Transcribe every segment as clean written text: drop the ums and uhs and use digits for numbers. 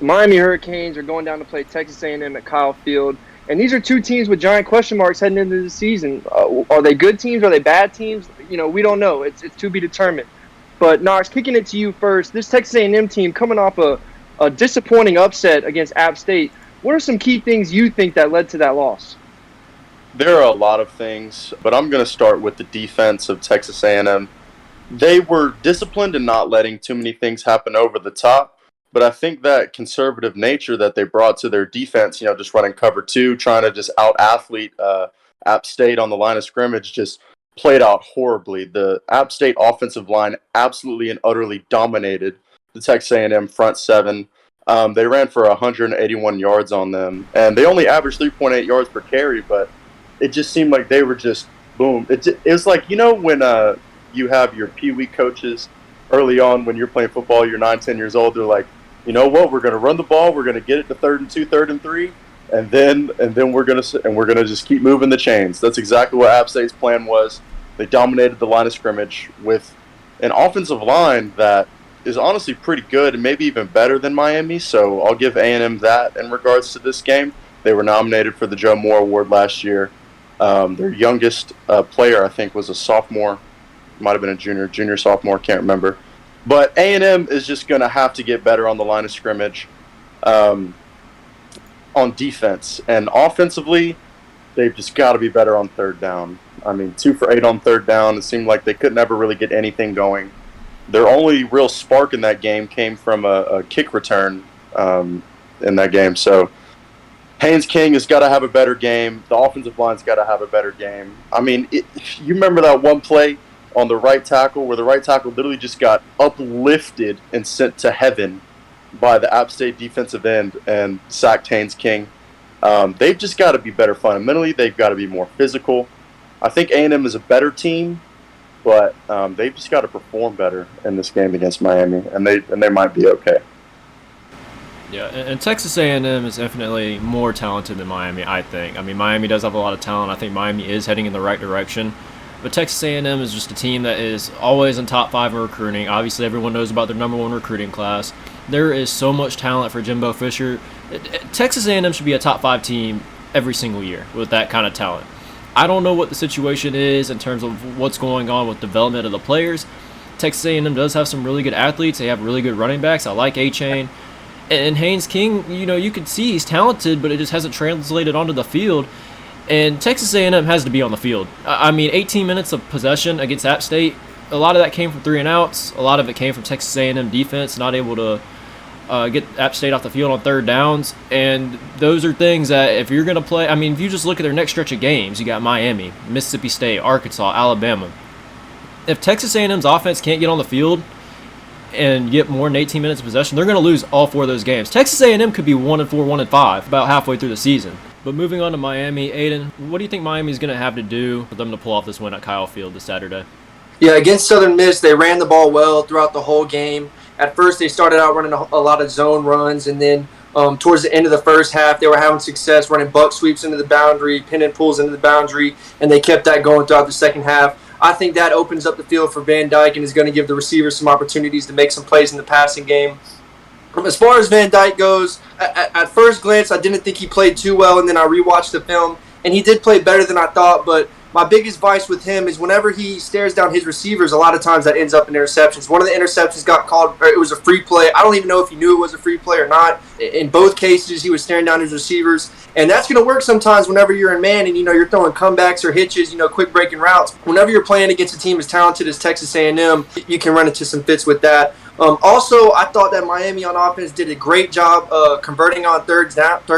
Miami Hurricanes are going down to play Texas A&M at Kyle Field. And these are two teams with giant question marks heading into the season. Are they good teams? Are they bad teams? We don't know. It's to be determined. But Knox, kicking it to you first. This Texas A&M team coming off a disappointing upset against App State. What are some key things you think that led to that loss? There are a lot of things, but I'm going to start with the defense of Texas A&M. They were disciplined in not letting too many things happen over the top, but I think that conservative nature that they brought to their defense, just running cover two, trying to just out-athlete App State on the line of scrimmage, just played out horribly. The App State offensive line absolutely and utterly dominated the Texas A&M front seven. They ran for 181 yards on them, and they only averaged 3.8 yards per carry, but it just seemed like they were just boom. It was like, when you have your Pee-wee coaches early on when you're playing football, you're 9, 10 years old, they're like, you know what, we're going to run the ball, we're going to get it to 3rd and 2, 3rd and 3, and then we're going to just keep moving the chains. That's exactly what App State's plan was. They dominated the line of scrimmage with an offensive line that is honestly pretty good and maybe even better than Miami, so I'll give A&M that in regards to this game. They were nominated for the Joe Moore Award last year. Their youngest player, I think, was a sophomore. Might have been a junior, sophomore, can't remember. But A&M is just going to have to get better on the line of scrimmage on defense. And offensively, they've just got to be better on third down. I mean, 2 for 8 on third down. It seemed like they could never really get anything going. Their only real spark in that game came from a kick return in that game. So Haynes King has got to have a better game. The offensive line's got to have a better game. I mean, you remember that one play on the right tackle where the right tackle literally just got uplifted and sent to heaven by the App State defensive end and sacked Haynes King. They've just got to be better fundamentally. They've got to be more physical. I think A&M is a better team, but they've just got to perform better in this game against Miami, and they might be okay. Yeah, and Texas A&M is infinitely more talented than Miami, I think. I mean, Miami does have a lot of talent. I think Miami is heading in the right direction. But Texas A&M is just a team that is always in top 5 in recruiting. Obviously, everyone knows about their number 1 recruiting class. There is so much talent for Jimbo Fisher. Texas A&M should be a top 5 team every single year with that kind of talent. I don't know what the situation is in terms of what's going on with development of the players. Texas A&M does have some really good athletes. They have really good running backs. I like A-Chain. And Haynes King, you can see he's talented, but it just hasn't translated onto the field. And Texas A&M has to be on the field. I mean, 18 minutes of possession against App State, a lot of that came from 3 and outs. A lot of it came from Texas A&M defense, not able to get App State off the field on third downs. And those are things that if you're going to play, I mean, if you just look at their next stretch of games, you got Miami, Mississippi State, Arkansas, Alabama. If Texas A&M's offense can't get on the field and get more than 18 minutes of possession, they're going to lose all 4 of those games. Texas A&M could be 1-4, 1-5 about halfway through the season. But moving on to Miami, Aiden, what do you think Miami's going to have to do for them to pull off this win at Kyle Field this Saturday? Yeah, against Southern Miss, they ran the ball well throughout the whole game. At first, they started out running a lot of zone runs, and then towards the end of the first half, they were having success running buck sweeps into the boundary, pin and pulls into the boundary, and they kept that going throughout the second half. I think that opens up the field for Van Dyke and is going to give the receivers some opportunities to make some plays in the passing game. As far as Van Dyke goes, at first glance, I didn't think he played too well, and then I rewatched the film, and he did play better than I thought, but my biggest vice with him is whenever he stares down his receivers, a lot of times that ends up in interceptions. One of the interceptions got called, it was a free play. I don't even know if he knew it was a free play or not. In both cases, he was staring down his receivers, and that's going to work sometimes whenever you're in man and, you're throwing comebacks or hitches, quick breaking routes. Whenever you're playing against a team as talented as Texas A&M, you can run into some fits with that. Also, I thought that Miami on offense did a great job converting on third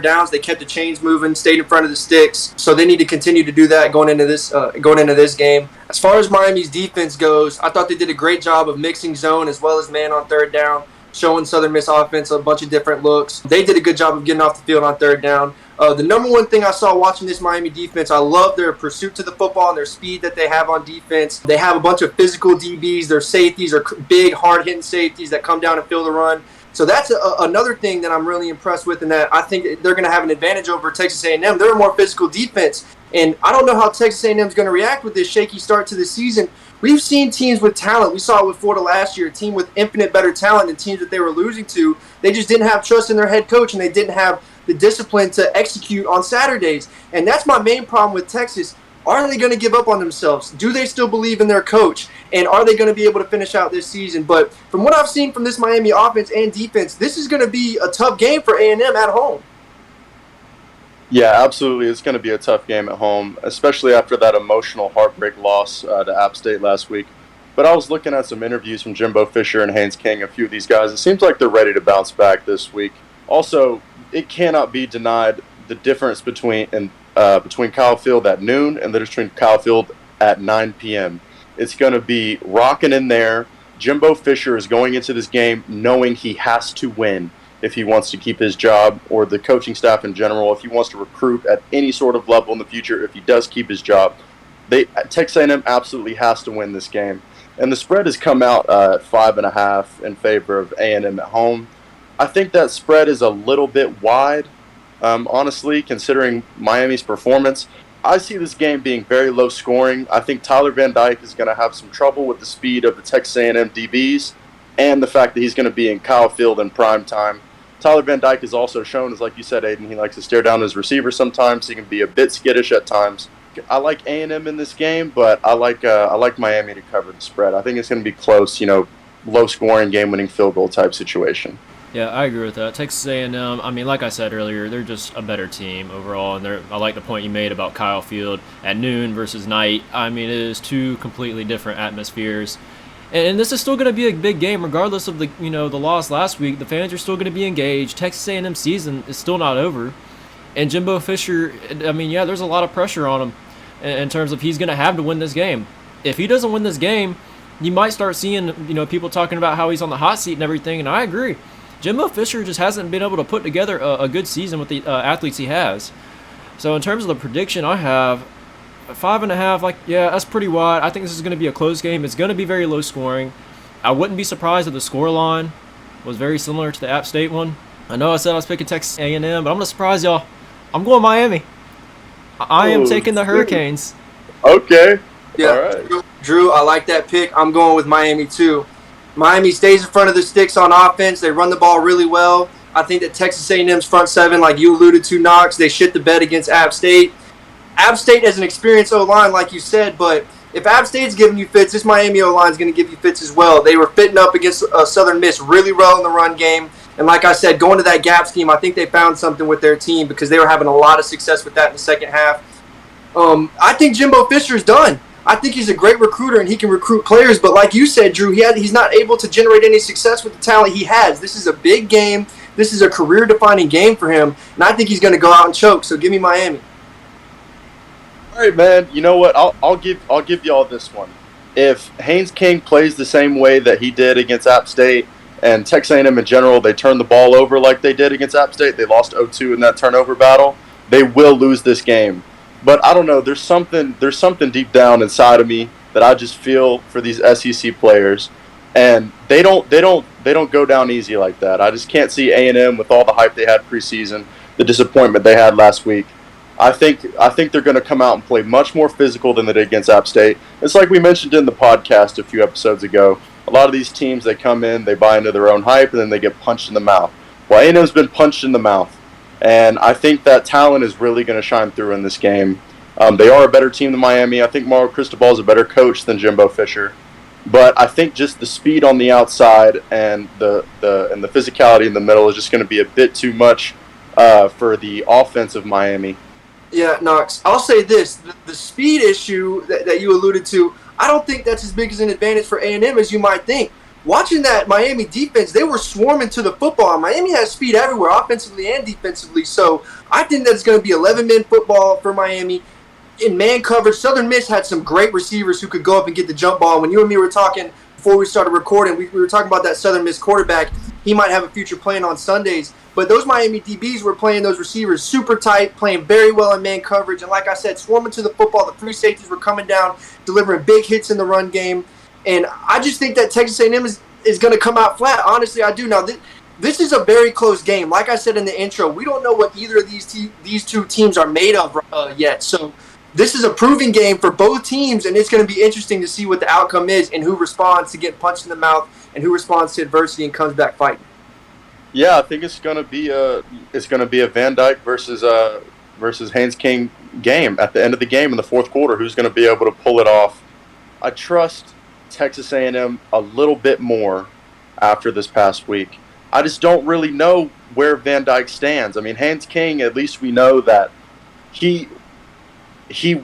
downs. They kept the chains moving, stayed in front of the sticks. So they need to continue to do that going into this game. As far as Miami's defense goes, I thought they did a great job of mixing zone as well as man on third down, showing Southern Miss offense a bunch of different looks. They did a good job of getting off the field on third down. The number one thing I saw watching this Miami defense, I love their pursuit to the football and their speed that they have on defense. They have a bunch of physical DBs. Their safeties are big, hard-hitting safeties that come down and fill the run. So that's another thing that I'm really impressed with, and that I think they're going to have an advantage over Texas A&M. They're a more physical defense, And I don't know how Texas A&M is going to react with this shaky start to the season. We've seen teams with talent. We saw it with Florida last year, a team with infinite better talent than teams that they were losing to. They just didn't have trust in their head coach, and they didn't have the discipline to execute on Saturdays. And that's my main problem with Texas. Are they going to give up on themselves? Do they still believe in their coach? And are they going to be able to finish out this season? But from what I've seen from this Miami offense and defense, this is going to be a tough game for A&M at home. Yeah, absolutely. It's going to be a tough game at home, especially after that emotional heartbreak loss to App State last week. But I was looking at some interviews from Jimbo Fisher and Haynes King, a few of these guys. It seems like they're ready to bounce back this week. Also, it cannot be denied the difference between Kyle Field at noon and the difference between Kyle Field at 9 p.m. It's going to be rocking in there. Jimbo Fisher is going into this game knowing he has to win if he wants to keep his job, or the coaching staff in general, if he wants to recruit at any sort of level in the future, if he does keep his job. Texas A&M absolutely has to win this game. And the spread has come out at 5.5 in favor of A&M at home. I think that spread is a little bit wide, honestly, considering Miami's performance. I see this game being very low scoring. I think Tyler Van Dyke is going to have some trouble with the speed of the Texas A&M DBs and the fact that he's going to be in Kyle Field in prime time. Tyler Van Dyke is also shown, as like you said, Aiden, he likes to stare down his receiver sometimes. He can be a bit skittish at times. I like A&M in this game, but I like Miami to cover the spread. I think it's going to be close, low-scoring, game-winning field goal type situation. Yeah, I agree with that. Texas A&M, I mean, like I said earlier, they're just a better team overall, and I like the point you made about Kyle Field at noon versus night. I mean, it is two completely different atmospheres. And this is still going to be a big game, regardless of the loss last week. The fans are still going to be engaged. Texas A&M season is still not over, and Jimbo Fisher. I mean, yeah, there's a lot of pressure on him in terms of he's going to have to win this game. If he doesn't win this game, you might start seeing people talking about how he's on the hot seat and everything. And I agree, Jimbo Fisher just hasn't been able to put together a good season with the athletes he has. So in terms of the prediction, I have 5.5, that's pretty wide. I think this is going to be a close game. It's going to be very low scoring. I wouldn't be surprised if the scoreline was very similar to the App State one. I know I said I was picking Texas A&M, but I'm going to surprise y'all. I'm going Miami. I am taking the Hurricanes. Okay. Yeah, all right. Drew, I like that pick. I'm going with Miami too. Miami stays in front of the sticks on offense. They run the ball really well. I think that Texas A&M's front seven, like you alluded to, Knox, they shit the bed against App State. App State has an experienced O-line, like you said, but if App State's giving you fits, this Miami O-line is going to give you fits as well. They were fitting up against Southern Miss really well in the run game. And like I said, going to that gap scheme, I think they found something with their team because they were having a lot of success with that in the second half. I think Jimbo Fisher's done. I think he's a great recruiter and he can recruit players. But like you said, Drew, he's not able to generate any success with the talent he has. This is a big game. This is a career-defining game for him. And I think he's going to go out and choke. So give me Miami. All right, man. You know what? I'll give y'all this one. If Haynes King plays the same way that he did against App State, and Texas A&M in general, they turned the ball over like they did against App State, they lost 0-2 in that turnover battle, they will lose this game. But I don't know. There's something deep down inside of me that I just feel for these SEC players, and they don't go down easy like that. I just can't see A&M with all the hype they had preseason, the disappointment they had last week. I think they're going to come out and play much more physical than they did against App State. It's like we mentioned in the podcast a few episodes ago. A lot of these teams, they come in, they buy into their own hype, and then they get punched in the mouth. Well, A&M's been punched in the mouth, and I think that talent is really going to shine through in this game. They are a better team than Miami. I think Mario Cristobal is a better coach than Jimbo Fisher. But I think just the speed on the outside and the physicality in the middle is just going to be a bit too much for the offense of Miami. Yeah, Knox, I'll say this. The speed issue that you alluded to, I don't think that's as big as an advantage for A&M as you might think. Watching that Miami defense, they were swarming to the football. Miami has speed everywhere, offensively and defensively. So I think that's going to be 11-man football for Miami. In man coverage, Southern Miss had some great receivers who could go up and get the jump ball. When you and me were talking before we started recording, we were talking about that Southern Miss quarterback. He might have a future playing on Sundays. But those Miami DBs were playing those receivers super tight, playing very well in man coverage. And like I said, swarming to the football. The free safeties were coming down, delivering big hits in the run game. And I just think that Texas A&M is going to come out flat. Honestly, I do. Now, this is a very close game. Like I said in the intro, we don't know what either of these two teams are made of yet. So this is a proving game for both teams, and it's going to be interesting to see what the outcome is and who responds to getting punched in the mouth and who responds to adversity and comes back fighting. Yeah, I think it's going to be a Van Dyke versus Haynes King game at the end of the game in the fourth quarter. Who's going to be able to pull it off? I trust Texas A&M a little bit more after this past week. I just don't really know where Van Dyke stands. I mean, Haynes King, at least we know that he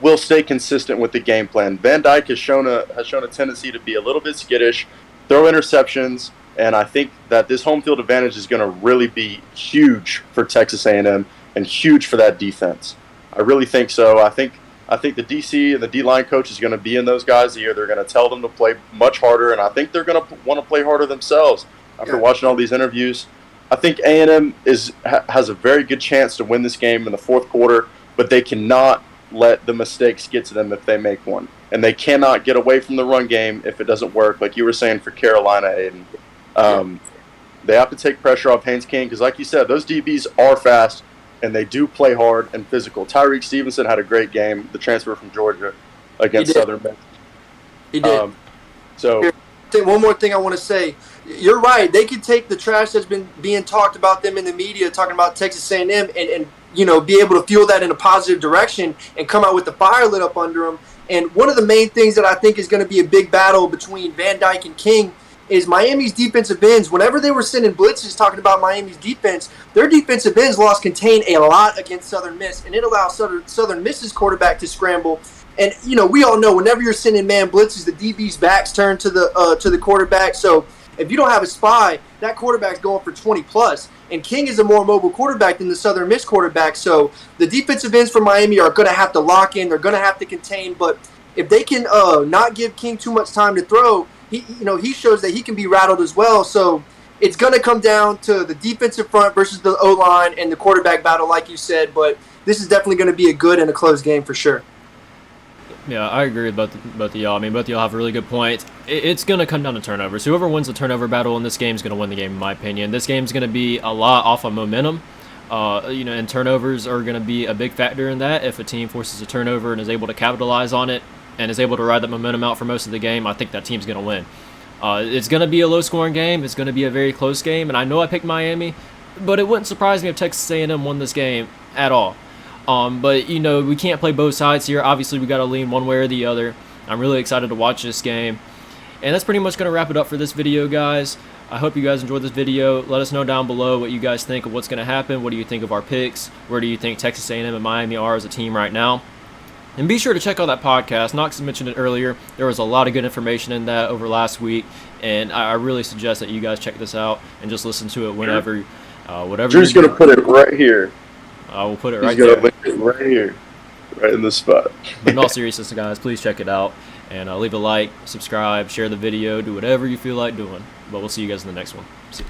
will stay consistent with the game plan. Van Dyke has shown a tendency to be a little bit skittish, throw interceptions, and I think that this home field advantage is going to really be huge for Texas A&M and huge for that defense. I really think so. I think the DC and the D-line coach is going to be in those guys' ear. They're going to tell them to play much harder, and I think they're going to want to play harder themselves. After watching all these interviews, I think A&M has a very good chance to win this game in the fourth quarter, but they cannot let the mistakes get to them if they make one. And they cannot get away from the run game if it doesn't work, like you were saying for Carolina, Aiden. They have to take pressure off Haynes King because, like you said, those DBs are fast, and they do play hard and physical. Tyreek Stevenson had a great game, the transfer from Georgia against Southern Miss. He did. One more thing I want to say. You're right. They could take the trash that's been being talked about them in the media, talking about Texas A&M, and be able to fuel that in a positive direction and come out with the fire lit up under them. And one of the main things that I think is going to be a big battle between Van Dyke and King is Miami's defensive ends. Whenever they were sending blitzes talking about Miami's defense, their defensive ends lost contain a lot against Southern Miss, and it allows Southern Miss's quarterback to scramble. And, we all know whenever you're sending man blitzes, the DB's backs turn to the quarterback. So if you don't have a spy, that quarterback's going for 20+. And King is a more mobile quarterback than the Southern Miss quarterback. So the defensive ends for Miami are going to have to lock in. They're going to have to contain. But if they can not give King too much time to throw, he shows that he can be rattled as well. So it's going to come down to the defensive front versus the O-line and the quarterback battle, like you said. But this is definitely going to be a good and a close game for sure. Yeah, I agree with both of y'all. I mean, both of y'all have really good points. It's going to come down to turnovers. Whoever wins the turnover battle in this game is going to win the game, in my opinion. This game is going to be a lot off of momentum. And turnovers are going to be a big factor in that. If a team forces a turnover and is able to capitalize on it and is able to ride that momentum out for most of the game, I think that team's going to win. It's going to be a low-scoring game. It's going to be a very close game. And I know I picked Miami, but it wouldn't surprise me if Texas A&M won this game at all. But, we can't play both sides here. Obviously, we got to lean one way or the other. I'm really excited to watch this game. And that's pretty much going to wrap it up for this video, guys. I hope you guys enjoyed this video. Let us know down below what you guys think of what's going to happen. What do you think of our picks? Where do you think Texas A&M and Miami are as a team right now? And be sure to check out that podcast. Knox mentioned it earlier. There was a lot of good information in that over last week. And I really suggest that you guys check this out and just listen to it whenever, whatever. Drew's going to put it right here. I will put it right there. He's going to link it right here, right in the spot. But in all seriousness, guys, please check it out. And leave a like, subscribe, share the video, do whatever you feel like doing. But we'll see you guys in the next one. See you.